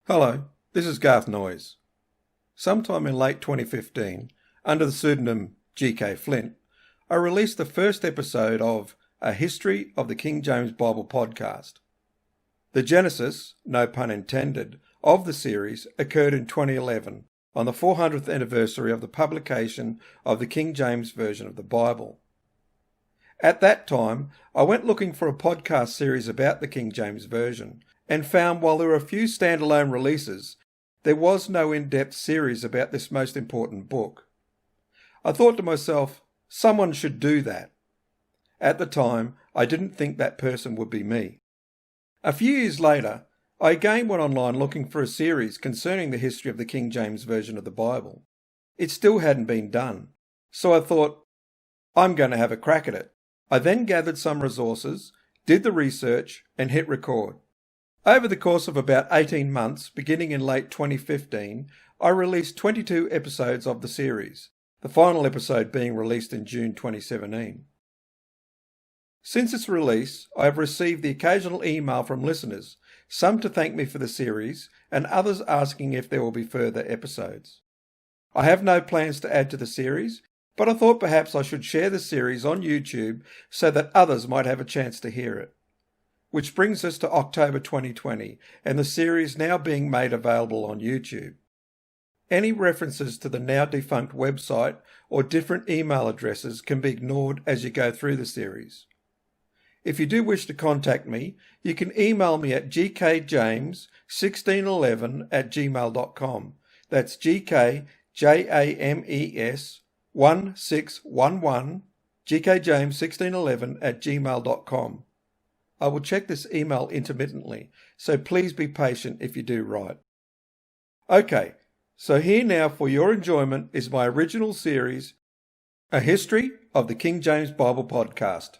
Hello, this is Garth Noyes. Sometime in late 2015, under the pseudonym G.K. Flint, I released the first episode of A History of the King James Bible podcast. The genesis, no pun intended, of the series occurred in 2011 on the 400th anniversary of the publication of the King James Version of the Bible. At that time, I went looking for a podcast series about the King James Version and found while there were a few standalone releases, there was no in-depth series about this most important book. I thought to myself, someone should do that. At the time, I didn't think that person would be me. A few years later, I again went online looking for a series concerning the history of the King James Version of the Bible. It still hadn't been done, so I thought, I'm going to have a crack at it. I then gathered some resources, did the research, and hit record. Over the course of about 18 months, beginning in late 2015, I released 22 episodes of the series, the final episode being released in June 2017. Since its release, I have received the occasional email from listeners, some to thank me for the series, and others asking if there will be further episodes. I have no plans to add to the series, but I thought perhaps I should share the series on YouTube so that others might have a chance to hear it. Which brings us to October 2020, and the series now being made available on YouTube. Any references to the now defunct website or different email addresses can be ignored as you go through the series. If you do wish to contact me, you can email me at gkjames1611@gmail.com. That's gkjames1611, gkjames1611@gmail.com. I will check this email intermittently, so please be patient if you do write. Okay, so here now for your enjoyment is my original series, A History of the King James Bible podcast.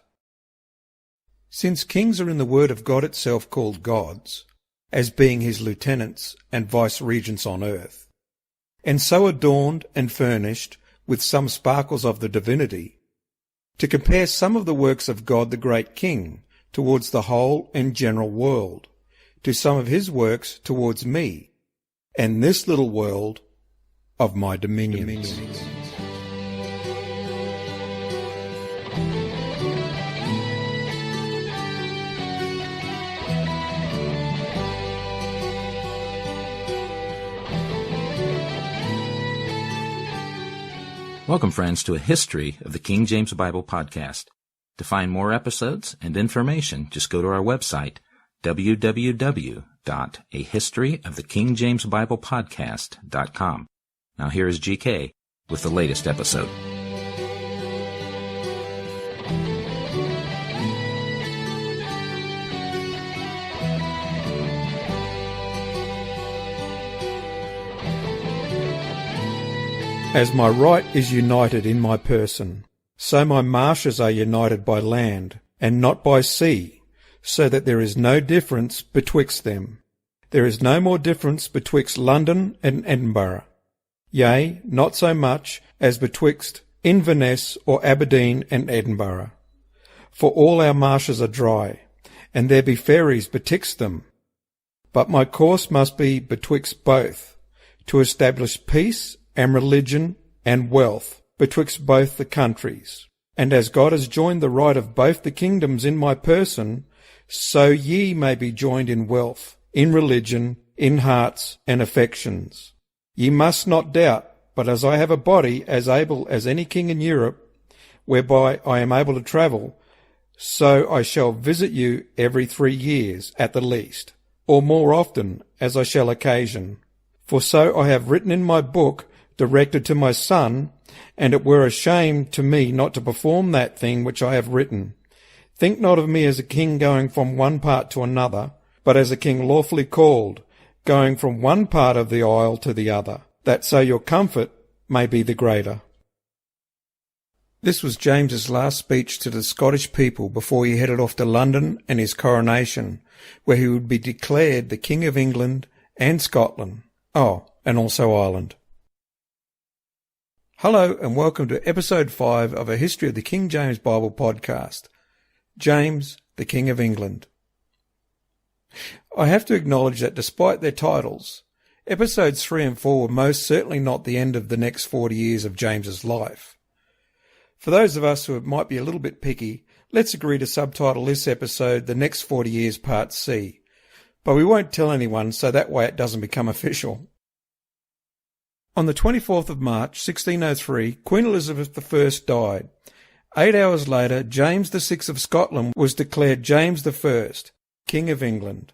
Since kings are in the Word of God itself called gods, as being his lieutenants and vice-regents on earth, and so adorned and furnished with some sparkles of the divinity, to compare some of the works of God the great King towards the whole and general world, to some of his works towards me, and this little world of my dominions. Welcome, friends, to A History of the King James Bible podcast. To find more episodes and information, just go to our website, www.ahistoryofthekingjamesbiblepodcast.com. Now here is GK with the latest episode. As my right is united in my person, so my marshes are united by land, and not by sea, so that there is no difference betwixt them. There is no more difference betwixt London and Edinburgh, yea, not so much as betwixt Inverness or Aberdeen and Edinburgh. For all our marshes are dry, and there be ferries betwixt them. But my course must be betwixt both, to establish peace and religion and wealth betwixt both the countries. And as God has joined the right of both the kingdoms in my person, so ye may be joined in wealth, in religion, in hearts and affections. Ye must not doubt, but as I have a body as able as any king in Europe, whereby I am able to travel, so I shall visit you every 3 years at the least, or more often as I shall occasion. For so I have written in my book, directed to my son, and it were a shame to me not to perform that thing which I have written. Think not of me as a king going from one part to another, but as a king lawfully called, going from one part of the isle to the other, that so your comfort may be the greater. This was James's last speech to the Scottish people before he headed off to London and his coronation, where he would be declared the King of England and Scotland, and also Ireland. Hello and welcome to episode 5 of A History of the King James Bible podcast. James, the King of England. I have to acknowledge that despite their titles, episodes 3 and 4 were most certainly not the end of the next 40 years of James's life. For those of us who might be a little bit picky, let's agree to subtitle this episode The Next 40 Years Part C. But we won't tell anyone, so that way it doesn't become official. On the 24th of March, 1603, Queen Elizabeth I died. 8 hours later, James VI of Scotland was declared James I, King of England.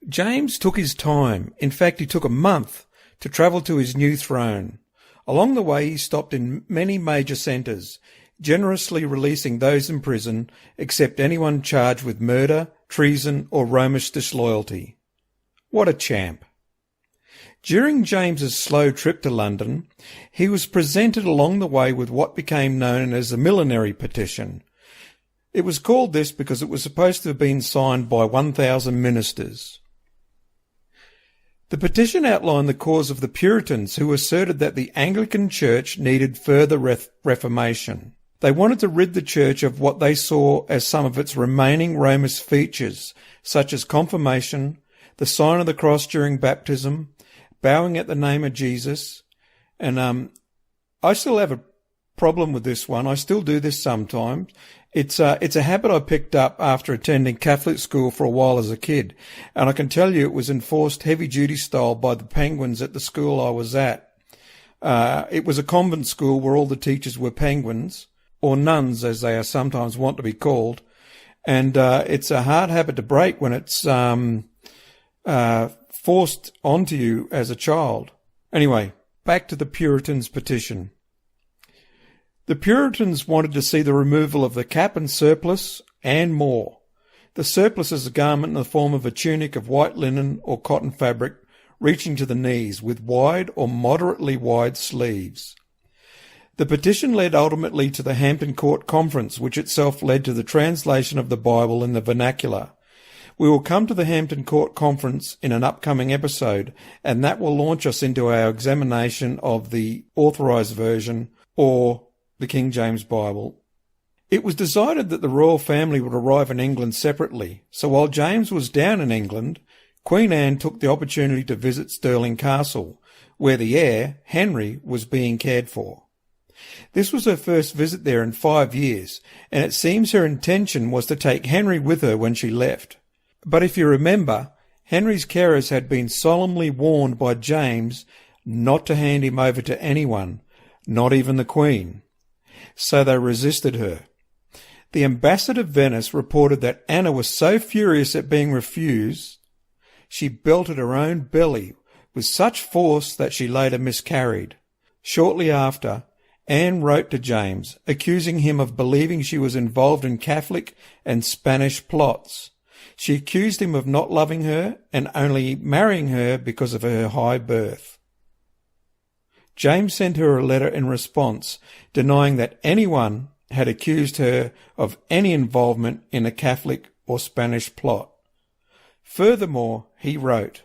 James took his time. In fact, he took a month to travel to his new throne. Along the way, he stopped in many major centres, generously releasing those in prison except anyone charged with murder, treason or Romish disloyalty. What a champ. During James's slow trip to London, he was presented along the way with what became known as the Millenary Petition. It was called this because it was supposed to have been signed by 1,000 ministers. The petition outlined the cause of the Puritans, who asserted that the Anglican Church needed further reformation. They wanted to rid the Church of what they saw as some of its remaining Romish features, such as confirmation, the sign of the cross during baptism, bowing at the name of Jesus. And I still have a problem with this one. I still do this sometimes. It's a habit I picked up after attending Catholic school for a while as a kid. And I can tell you it was enforced heavy-duty style by the penguins at the school I was at. It was a convent school where all the teachers were penguins, or nuns as they are sometimes want to be called. And it's a hard habit to break when it's forced onto you as a child. Anyway, back to the Puritans' petition. The Puritans wanted to see the removal of the cap and surplice and more. The surplice is a garment in the form of a tunic of white linen or cotton fabric reaching to the knees with wide or moderately wide sleeves. The petition led ultimately to the Hampton Court Conference, which itself led to the translation of the Bible in the vernacular. We will come to the Hampton Court Conference in an upcoming episode, and that will launch us into our examination of the Authorised Version, or the King James Bible. It was decided that the royal family would arrive in England separately, so while James was down in England, Queen Anne took the opportunity to visit Stirling Castle, where the heir, Henry, was being cared for. This was her first visit there in 5 years, and it seems her intention was to take Henry with her when she left. But if you remember, Henry's carers had been solemnly warned by James not to hand him over to anyone, not even the Queen. So they resisted her. The ambassador of Venice reported that Anna was so furious at being refused, she belted her own belly with such force that she later miscarried. Shortly after, Anne wrote to James, accusing him of believing she was involved in Catholic and Spanish plots. She accused him of not loving her and only marrying her because of her high birth. James sent her a letter in response, denying that anyone had accused her of any involvement in a Catholic or Spanish plot. Furthermore, he wrote,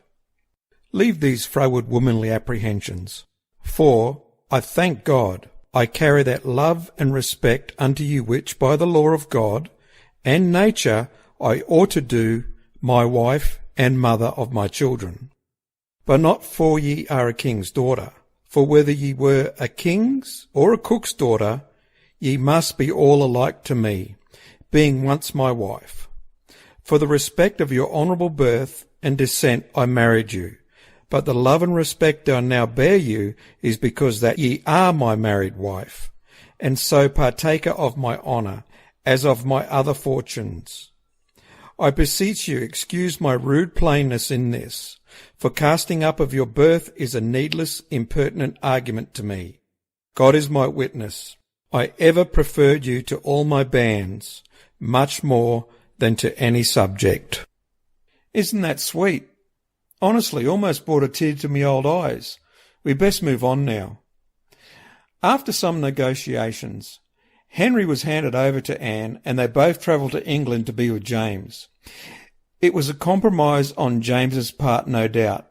"Leave these froward womanly apprehensions, for, I thank God, I carry that love and respect unto you which, by the law of God and nature, I ought to do, my wife and mother of my children. But not for ye are a king's daughter, for whether ye were a king's or a cook's daughter, ye must be all alike to me, being once my wife. For the respect of your honourable birth and descent I married you, but the love and respect I now bear you is because that ye are my married wife, and so partaker of my honour, as of my other fortunes. I beseech you, excuse my rude plainness in this, for casting up of your birth is a needless, impertinent argument to me. God is my witness. I ever preferred you to all my bands, much more than to any subject." Isn't that sweet? Honestly, almost brought a tear to me old eyes. We best move on now. After some negotiations, Henry was handed over to Anne, and they both travelled to England to be with James. It was a compromise on James's part, no doubt.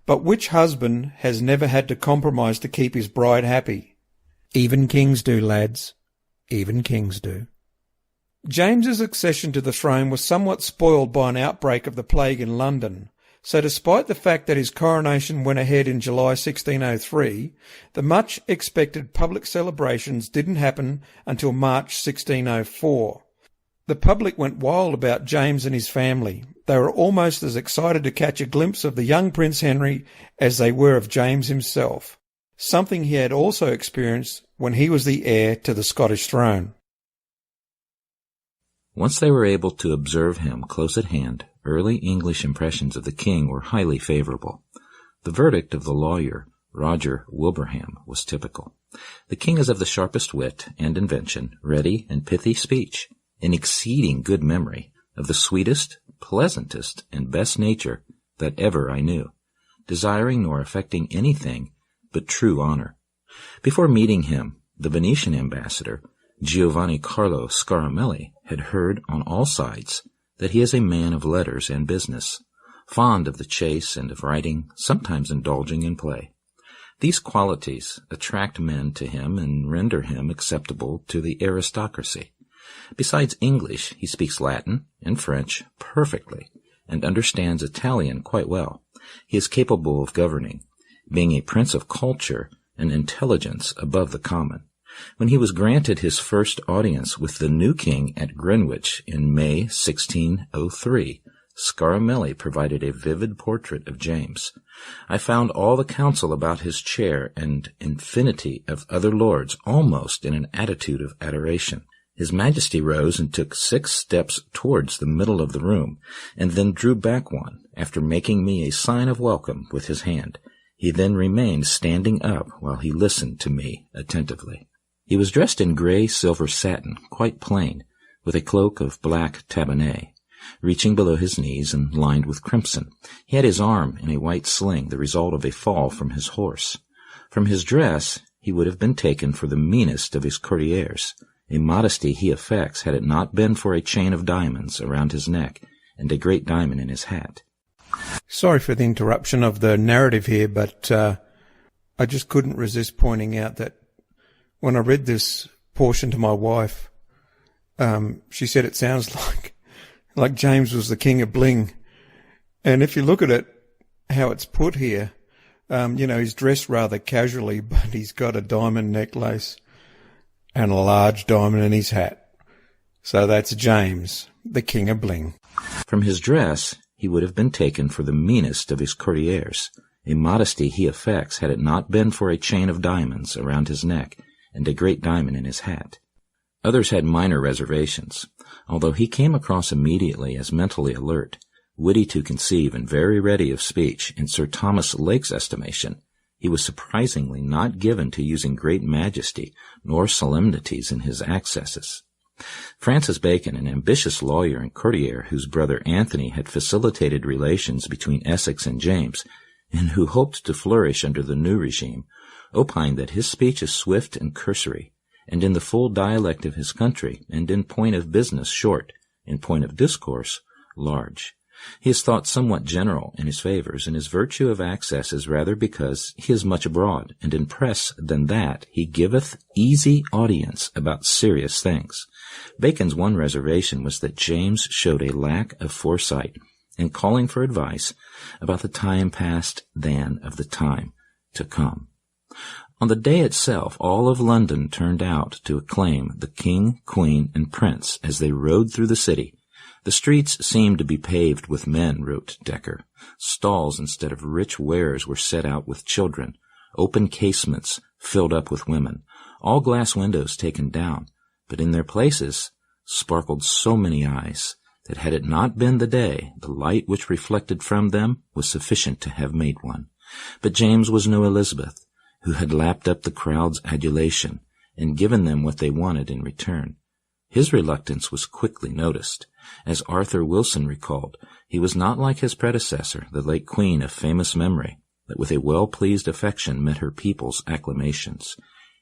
But which husband has never had to compromise to keep his bride happy? Even kings do, lads. Even kings do. James's accession to the throne was somewhat spoiled by an outbreak of the plague in London, so despite the fact that his coronation went ahead in July 1603, the much-expected public celebrations didn't happen until March 1604. The public went wild about James and his family. They were almost as excited to catch a glimpse of the young Prince Henry as they were of James himself, something he had also experienced when he was the heir to the Scottish throne. Once they were able to observe him close at hand, early English impressions of the king were highly favorable. The verdict of the lawyer, Roger Wilbraham, was typical. The king is of the sharpest wit and invention, ready and pithy speech, an exceeding good memory, of the sweetest, pleasantest, and best nature that ever I knew, desiring nor affecting anything but true honor. Before meeting him, the Venetian ambassador, Giovanni Carlo Scaramelli, had heard on all sides that he is a man of letters and business, fond of the chase and of writing, sometimes indulging in play. These qualities attract men to him and render him acceptable to the aristocracy. Besides English, he speaks Latin and French perfectly, and understands Italian quite well. He is capable of governing, being a prince of culture and intelligence above the common. When he was granted his first audience with the new king at Greenwich in May 1603, Scaramelli provided a vivid portrait of James. I found all the council about his chair and infinity of other lords almost in an attitude of adoration. His Majesty rose and took 6 steps towards the middle of the room, and then drew back one, after making me a sign of welcome with his hand. He then remained standing up while he listened to me attentively. He was dressed in gray silver satin, quite plain, with a cloak of black tabinet, reaching below his knees and lined with crimson. He had his arm in a white sling, the result of a fall from his horse. From his dress, he would have been taken for the meanest of his courtiers, a modesty he affects had it not been for a chain of diamonds around his neck and a great diamond in his hat. Sorry for the interruption of the narrative here, but I just couldn't resist pointing out that when I read this portion to my wife, she said it sounds like James was the king of bling. And if you look at it, how it's put here, he's dressed rather casually, but he's got a diamond necklace and a large diamond in his hat. So that's James, the king of bling. From his dress, he would have been taken for the meanest of his courtiers, a modesty he affects had it not been for a chain of diamonds around his neck and a great diamond in his hat. Others had minor reservations, although he came across immediately as mentally alert, witty to conceive, and very ready of speech. In Sir Thomas Lake's estimation, he was surprisingly not given to using great majesty nor solemnities in his accesses. Francis Bacon, an ambitious lawyer and courtier whose brother Anthony had facilitated relations between Essex and James, and who hoped to flourish under the new regime, opined that his speech is swift and cursory, and in the full dialect of his country, and in point of business short, in point of discourse large. He is thought somewhat general in his favors, and his virtue of access is rather because he is much abroad, and in press than that he giveth easy audience about serious things. Bacon's one reservation was that James showed a lack of foresight in calling for advice about the time past than of the time to come. On the day itself, all of London turned out to acclaim the king, queen, and prince as they rode through the city. The streets seemed to be paved with men, wrote Dekker. Stalls instead of rich wares were set out with children, open casements filled up with women, all glass windows taken down, but in their places sparkled so many eyes that had it not been the day, the light which reflected from them was sufficient to have made one. But James was no Elizabeth, who had lapped up the crowd's adulation and given them what they wanted in return. His reluctance was quickly noticed. As Arthur Wilson recalled, he was not like his predecessor, the late queen of famous memory, that with a well-pleased affection met her people's acclamations.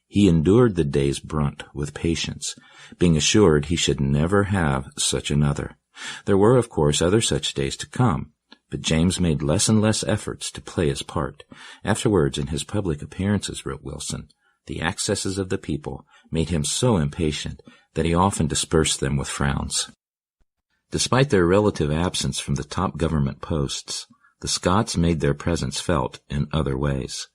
He endured the day's brunt with patience, being assured he should never have such another. There were, of course, other such days to come, but James made less and less efforts to play his part. Afterwards, in his public appearances, wrote Wilson, the accesses of the people made him so impatient that he often dispersed them with frowns. Despite their relative absence from the top government posts, the Scots made their presence felt in other ways.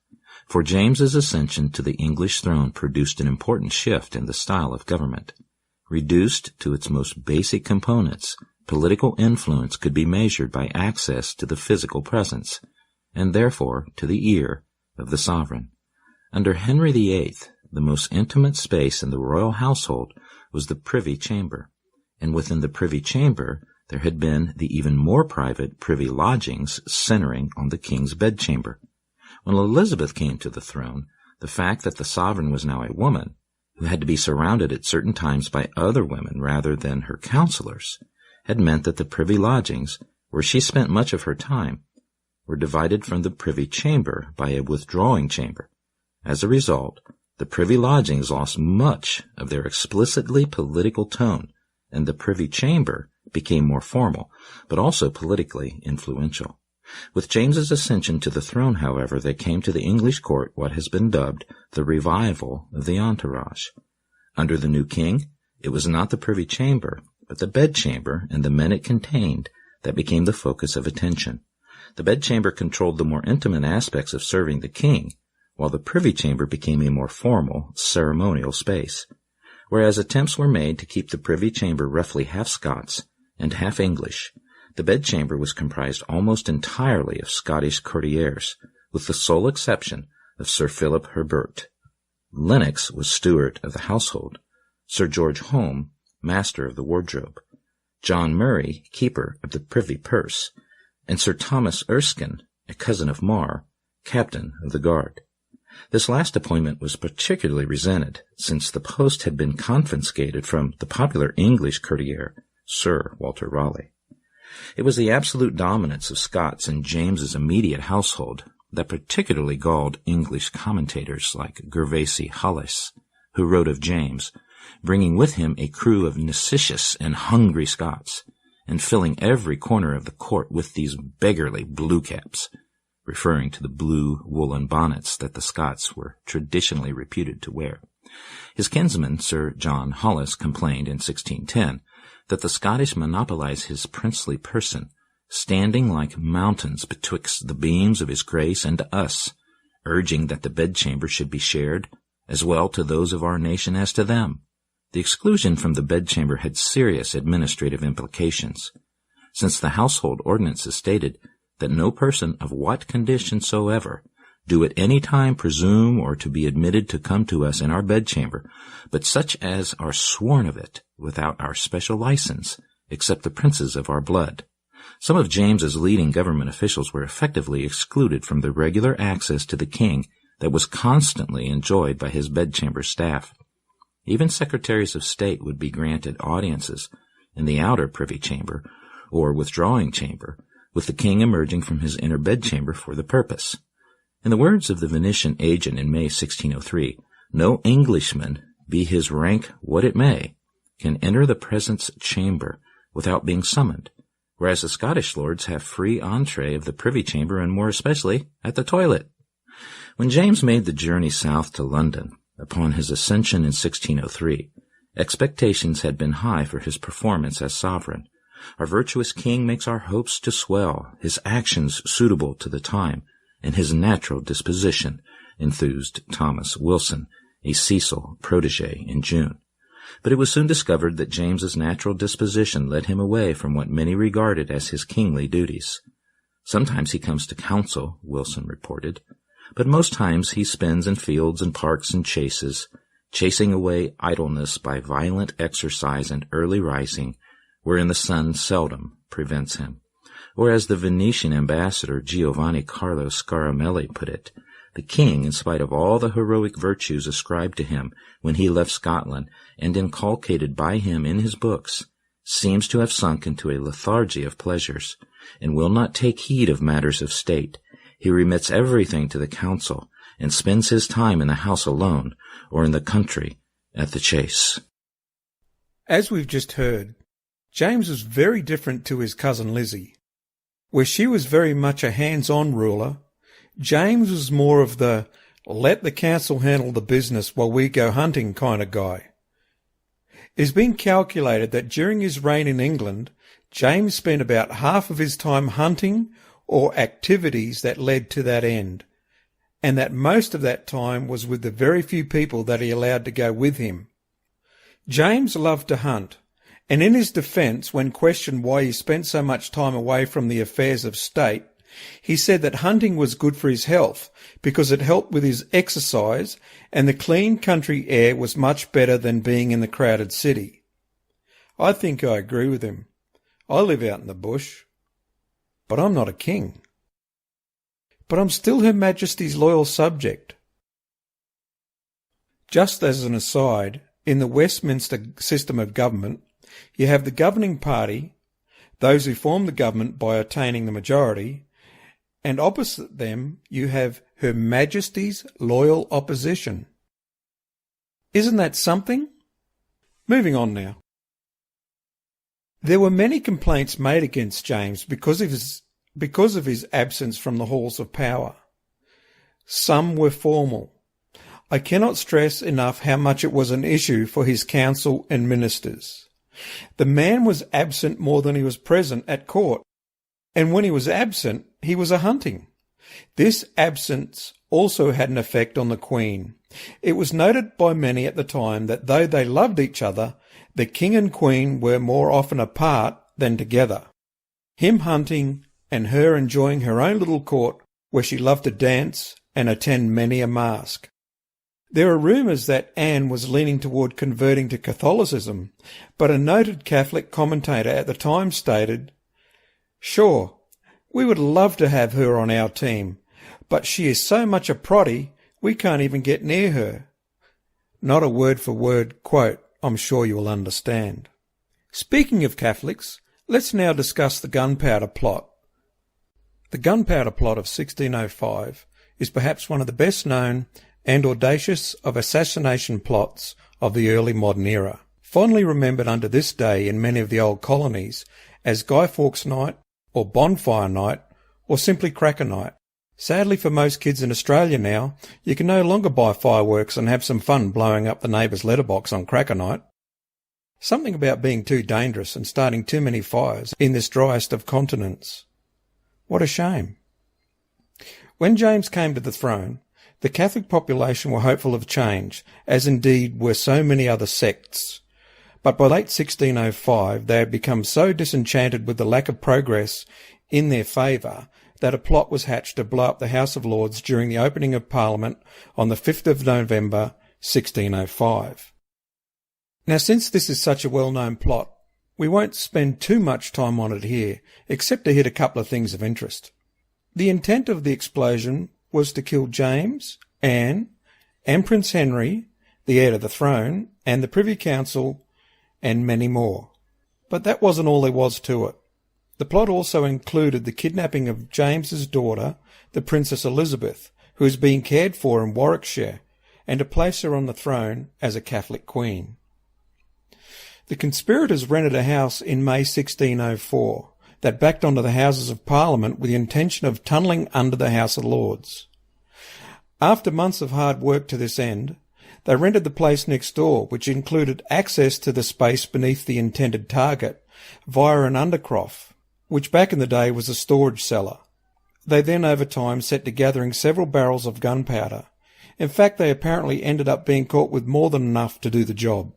For James's ascension to the English throne produced an important shift in the style of government. Reduced to its most basic components, political influence could be measured by access to the physical presence, and therefore to the ear, of the sovereign. Under Henry VIII, the most intimate space in the royal household was the Privy Chamber, and within the Privy Chamber there had been the even more private privy lodgings centering on the king's bedchamber. When Elizabeth came to the throne, the fact that the sovereign was now a woman, who had to be surrounded at certain times by other women rather than her counselors, had meant that the privy lodgings, where she spent much of her time, were divided from the Privy Chamber by a withdrawing chamber. As a result, the privy lodgings lost much of their explicitly political tone, and the Privy Chamber became more formal, but also politically influential. With James's ascension to the throne, however, there came to the English court what has been dubbed the revival of the entourage. Under the new king, it was not the Privy Chamber, but the bedchamber and the men it contained that became the focus of attention. The bedchamber controlled the more intimate aspects of serving the king, while the Privy Chamber became a more formal, ceremonial space. Whereas attempts were made to keep the Privy Chamber roughly half Scots and half English, the bedchamber was comprised almost entirely of Scottish courtiers, with the sole exception of Sir Philip Herbert. Lennox was steward of the household, Sir George Home, master of the wardrobe, John Murray, keeper of the privy purse, and Sir Thomas Erskine, a cousin of Mar, captain of the guard. This last appointment was particularly resented, since the post had been confiscated from the popular English courtier, Sir Walter Raleigh. It was the absolute dominance of Scots in James's immediate household that particularly galled English commentators like Gervase Hollis, who wrote of James, bringing with him a crew of necessitous and hungry Scots, and filling every corner of the court with these beggarly blue caps, referring to the blue woolen bonnets that the Scots were traditionally reputed to wear. His kinsman, Sir John Hollis, complained in 1610 that the Scottish monopolize his princely person, standing like mountains betwixt the beams of his grace and us, urging that the bedchamber should be shared, as well to those of our nation as to them. The exclusion from the bedchamber had serious administrative implications, since the household ordinances stated that no person of what condition soever do at any time presume or to be admitted to come to us in our bedchamber, but such as are sworn of it without our special license, except the princes of our blood. Some of James's leading government officials were effectively excluded from the regular access to the king that was constantly enjoyed by his bedchamber staff. Even secretaries of state would be granted audiences in the outer privy chamber or withdrawing chamber, with the king emerging from his inner bedchamber for the purpose. In the words of the Venetian agent in May 1603, no Englishman, be his rank what it may, can enter the presence chamber without being summoned, whereas the Scottish lords have free entree of the privy chamber and more especially at the toilet. When James made the journey south to London upon his ascension in 1603, expectations had been high for his performance as sovereign. Our virtuous king makes our hopes to swell, his actions suitable to the time, and his natural disposition, enthused Thomas Wilson, a Cecil protege, in June. But it was soon discovered that James's natural disposition led him away from what many regarded as his kingly duties. Sometimes he comes to council, Wilson reported, but most times he spends in fields and parks and chases, chasing away idleness by violent exercise and early rising, wherein the sun seldom prevents him. Or as the Venetian ambassador Giovanni Carlo Scaramelli put it, the king, in spite of all the heroic virtues ascribed to him when he left Scotland and inculcated by him in his books, seems to have sunk into a lethargy of pleasures, and will not take heed of matters of state. He remits everything to the council, and spends his time in the house alone, or in the country at the chase. As we've just heard, James was very different to his cousin Lizzie. Where she was very much a hands-on ruler, James was more of the let the council handle the business while we go hunting kind of guy. It has been calculated that during his reign in England, James spent about half of his time hunting or activities that led to that end, and that most of that time was with the very few people that he allowed to go with him. James loved to hunt, and in his defence, when questioned why he spent so much time away from the affairs of state, he said that hunting was good for his health because it helped with his exercise, and the clean country air was much better than being in the crowded city. I think I agree with him. I live out in the bush, but I'm not a king. But I'm still Her Majesty's loyal subject. Just as an aside, in the Westminster system of government, you have the governing party, those who form the government by attaining the majority, and opposite them you have Her Majesty's loyal opposition. Isn't that something? Moving on now. There were many complaints made against James because of his absence from the halls of power. Some were formal. I cannot stress enough how much it was an issue for his council and ministers. The man was absent more than he was present at court, and when he was absent, he was a-hunting. This absence also had an effect on the Queen. It was noted by many at the time that though they loved each other, the King and Queen were more often apart than together. Him hunting and her enjoying her own little court where she loved to dance and attend many a masque. There are rumours that Anne was leaning toward converting to Catholicism, but a noted Catholic commentator at the time stated, "Sure, we would love to have her on our team, but she is so much a proddy we can't even get near her." Not a word-for-word quote, I'm sure you will understand. Speaking of Catholics, let's now discuss the Gunpowder Plot. The Gunpowder Plot of 1605 is perhaps one of the best known and audacious of assassination plots of the early modern era, fondly remembered unto this day in many of the old colonies as Guy Fawkes Night, or Bonfire Night, or simply Cracker Night. Sadly for most kids in Australia now, you can no longer buy fireworks and have some fun blowing up the neighbour's letterbox on Cracker Night. Something about being too dangerous and starting too many fires in this driest of continents. What a shame. When James came to the throne, the Catholic population were hopeful of change, as indeed were so many other sects. But by late 1605 they had become so disenchanted with the lack of progress in their favour that a plot was hatched to blow up the House of Lords during the opening of Parliament on the 5th of November 1605. Now, since this is such a well-known plot, we won't spend too much time on it here, except to hit a couple of things of interest. The intent of the explosion was to kill James, Anne, and Prince Henry, the heir to the throne, and the Privy Council, and many more. But that wasn't all there was to it. The plot also included the kidnapping of James's daughter, the Princess Elizabeth, who is being cared for in Warwickshire, and to place her on the throne as a Catholic queen. The conspirators rented a house in May 1604 that backed onto the Houses of Parliament with the intention of tunnelling under the House of Lords. After months of hard work to this end, they rented the place next door, which included access to the space beneath the intended target via an undercroft, which back in the day was a storage cellar. They then over time set to gathering several barrels of gunpowder. In fact, they apparently ended up being caught with more than enough to do the job.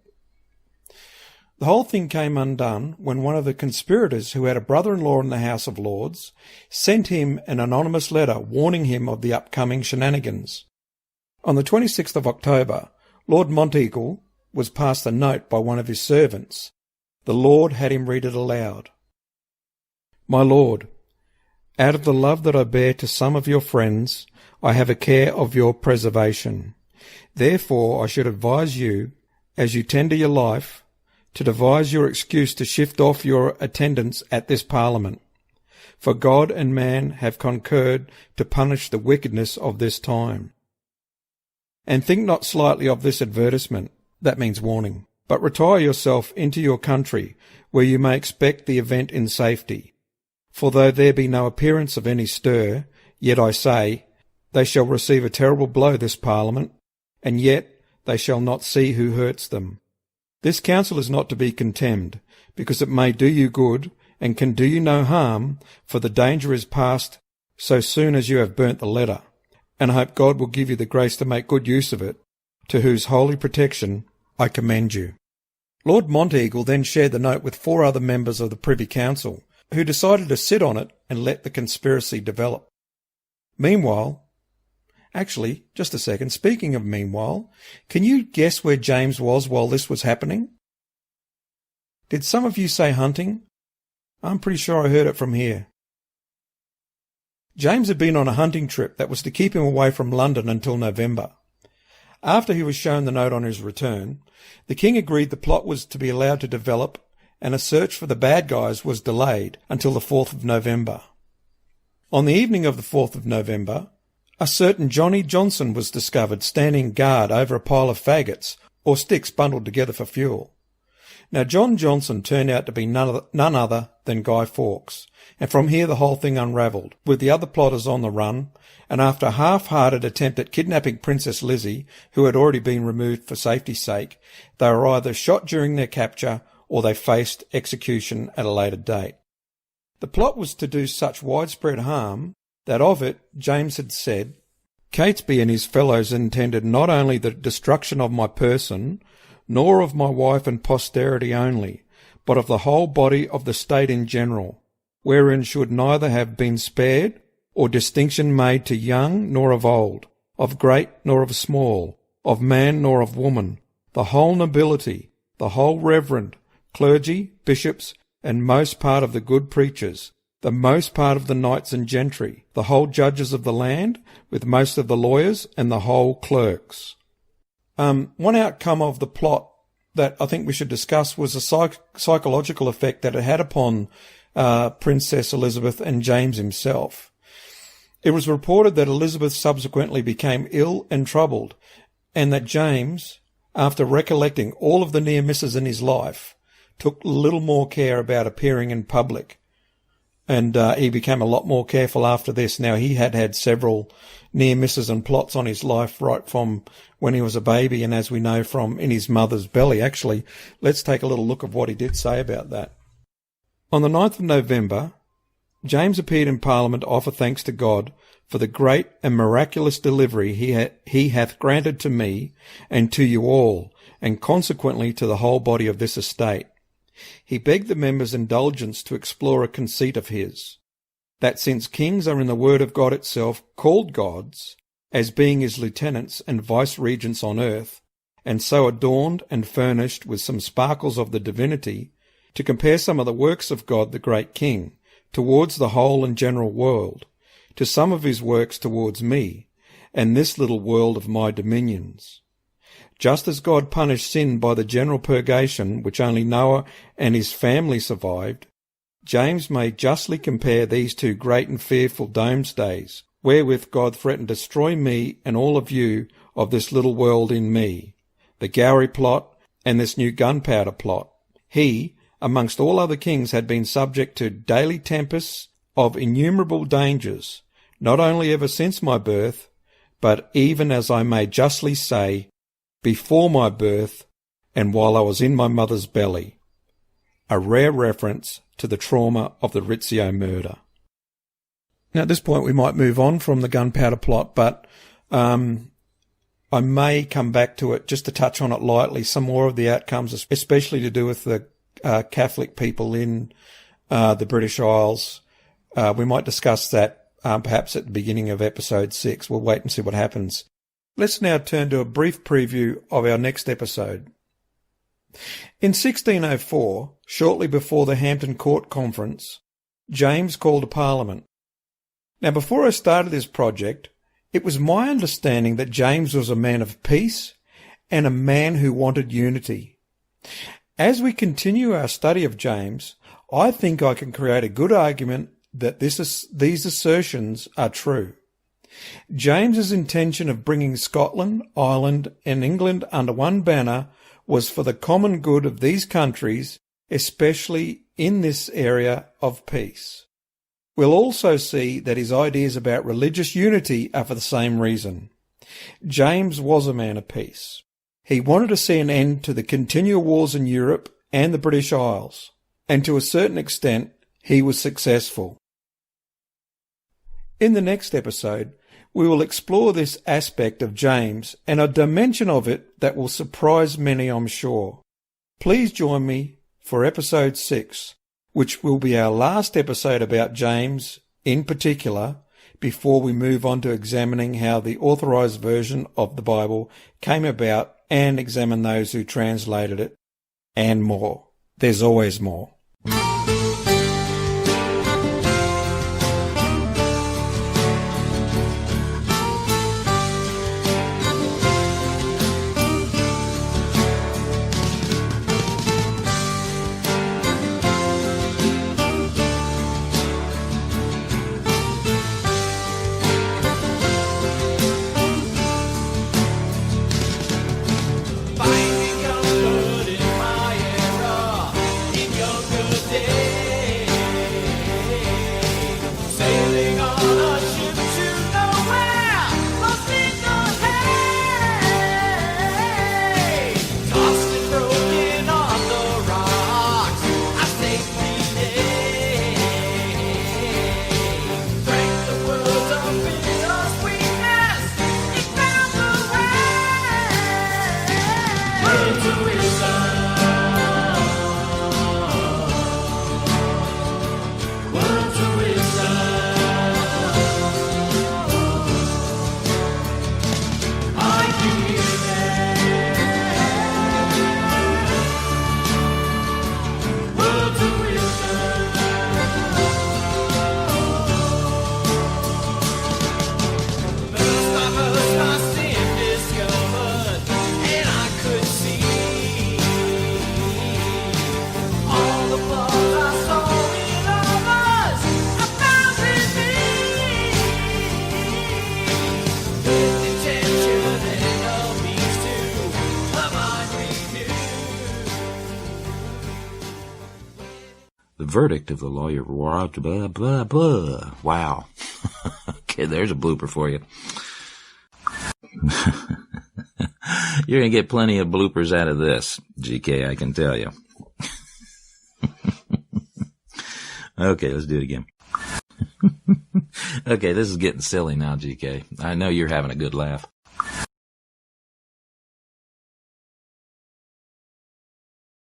The whole thing came undone when one of the conspirators, who had a brother-in-law in the House of Lords, sent him an anonymous letter warning him of the upcoming shenanigans. On the 26th of October, Lord Monteagle was passed a note by one of his servants. The Lord had him read it aloud. "My Lord, out of the love that I bear to some of your friends, I have a care of your preservation. Therefore I should advise you, as you tender your life, to devise your excuse to shift off your attendance at this Parliament. For God and man have concurred to punish the wickedness of this time. And think not slightly of this advertisement," that means warning, "but retire yourself into your country, where you may expect the event in safety. For though there be no appearance of any stir, yet I say, They shall receive a terrible blow, this Parliament, and yet they shall not see who hurts them. This council is not to be contemned, because it may do you good, and can do you no harm, for the danger is past so soon as you have burnt the letter, and I hope God will give you the grace to make good use of it, to whose holy protection I commend you. Lord Monteagle then shared the note with 4 other members of the Privy Council, who decided to sit on it and let the conspiracy develop. Meanwhile, actually, just a second, speaking of meanwhile, can you guess where James was while this was happening? Did some of you say hunting? I'm pretty sure I heard it from here. James had been on a hunting trip that was to keep him away from London until November. After he was shown the note on his return, the king agreed the plot was to be allowed to develop, and a search for the bad guys was delayed until the 4th of November. On the evening of the 4th of November, a certain Johnny Johnson was discovered standing guard over a pile of faggots, or sticks bundled together for fuel. Now John Johnson turned out to be none other than Guy Fawkes, and from here the whole thing unravelled, with the other plotters on the run, and after a half-hearted attempt at kidnapping Princess Lizzie, who had already been removed for safety's sake, they were either shot during their capture or they faced execution at a later date. The plot was to do such widespread harm that of it James had said, Catesby and his fellows intended not only the destruction of my person, nor of my wife and posterity only, but of the whole body of the state in general, wherein should neither have been spared, or distinction made to young nor of old, of great nor of small, of man nor of woman, the whole nobility, the whole reverend, clergy, bishops, and most part of the good preachers, the most part of the knights and gentry, the whole judges of the land, with most of the lawyers, and the whole clerks. One outcome of the plot that I think we should discuss was the psychological effect that it had upon Princess Elizabeth and James himself. It was reported that Elizabeth subsequently became ill and troubled, and that James, after recollecting all of the near misses in his life, took little more care about appearing in public. And he became a lot more careful after this. Now, he had had several near misses and plots on his life right from when he was a baby, and as we know from in his mother's belly. Actually, let's take a little look at what he did say about that. On the 9th of November, James appeared in Parliament to offer thanks to God for the great and miraculous delivery he hath granted to me and to you all, and consequently to the whole body of this estate. He begged the members' indulgence to explore a conceit of his, that since kings are in the word of God itself called gods, as being his lieutenants and vice-regents on earth, and so adorned and furnished with some sparkles of the divinity, to compare some of the works of God the great King, towards the whole and general world, to some of his works towards me, and this little world of my dominions. Just as God punished sin by the general purgation which only Noah and his family survived, James may justly compare these 2 great and fearful doomsdays, wherewith God threatened to destroy me and all of you of this little world in me, the Gowrie plot and this new Gunpowder Plot. He, amongst all other kings, had been subject to daily tempests of innumerable dangers, not only ever since my birth, but even, as I may justly say, before my birth and while I was in my mother's belly. A rare reference to the trauma of the Rizzio murder. Now at this point we might move on from the Gunpowder Plot, but I may come back to it just to touch on it lightly, some more of the outcomes, especially to do with the Catholic people in the British Isles. We might discuss that perhaps at the beginning of episode 6. We'll wait and see what happens. Let's now turn to a brief preview of our next episode. In 1604, shortly before the Hampton Court Conference, James called a parliament. Now, before I started this project, it was my understanding that James was a man of peace and a man who wanted unity. As we continue our study of James, I think I can create a good argument that these assertions are true. James's intention of bringing Scotland, Ireland, and England under one banner was for the common good of these countries, especially in this area of peace. We'll also see that his ideas about religious unity are for the same reason. James was a man of peace. He wanted to see an end to the continual wars in Europe and the British Isles, and to a certain extent, he was successful. In the next episode, we will explore this aspect of James and a dimension of it that will surprise many, I'm sure. Please join me for episode 6, which will be our last episode about James in particular, before we move on to examining how the authorized version of the Bible came about and examine those who translated it, and more. There's always more. The verdict of the lawyer, blah, blah, blah. Wow. Okay, there's a blooper for you. You're going to get plenty of bloopers out of this, GK, I can tell you. Okay, let's do it again. Okay, this is getting silly now, GK. I know you're having a good laugh.